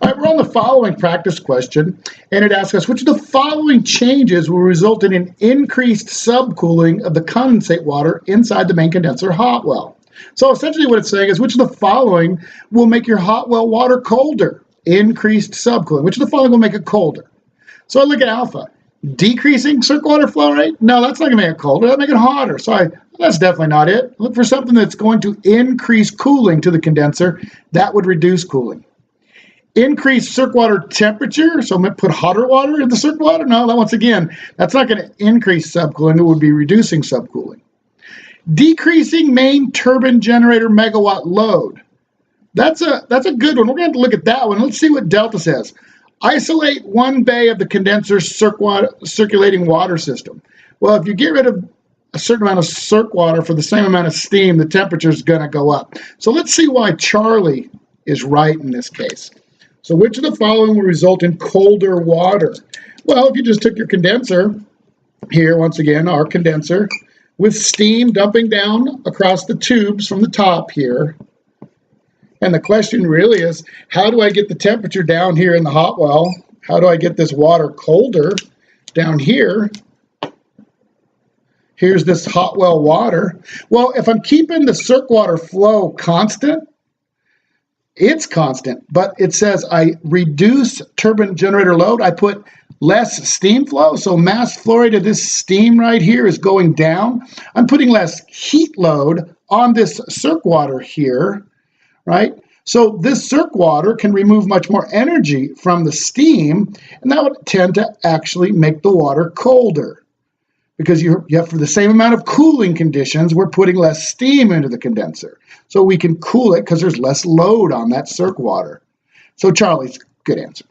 All right, we're on the following practice question, and it asks us, which of the following changes will result in an increased subcooling of the condensate water inside the main condenser hot well? So essentially what it's saying is, which of the following will make your hot well water colder? Increased subcooling. Which of the following will make it colder? So I look at alpha. Decreasing circ water flow rate? No, that's not going to make it colder. That'll make it hotter. So that's definitely not it. Look for something that's going to increase cooling to the condenser. That would reduce cooling. Increase circ water temperature, so put hotter water in the circ water? No, once again, that's not going to increase subcooling. It would be reducing subcooling. Decreasing main turbine generator megawatt load. That's a good one. We're going to have to look at that one. Let's see what Delta says. Isolate one bay of the condenser circulating water system. Well, if you get rid of a certain amount of circ water for the same amount of steam, the temperature is going to go up. So let's see why Charlie is right in this case. So which of the following will result in colder water? Well, if you just took your condenser, here once again, our condenser, with steam dumping down across the tubes from the top here, and the question really is, how do I get the temperature down here in the hot well? How do I get this water colder down here? Here's this hot well water. Well, if I'm keeping the circ water flow constant, it's constant, but it says I reduce turbine generator load. I put less steam flow, so mass flow rate of this steam right here is going down. I'm putting less heat load on this circ water here, right? So this circ water can remove much more energy from the steam, and that would tend to actually make the water colder. Because you have, for the same amount of cooling conditions, we're putting less steam into the condenser. So we can cool it because there's less load on that circ water. So Charlie's good answer.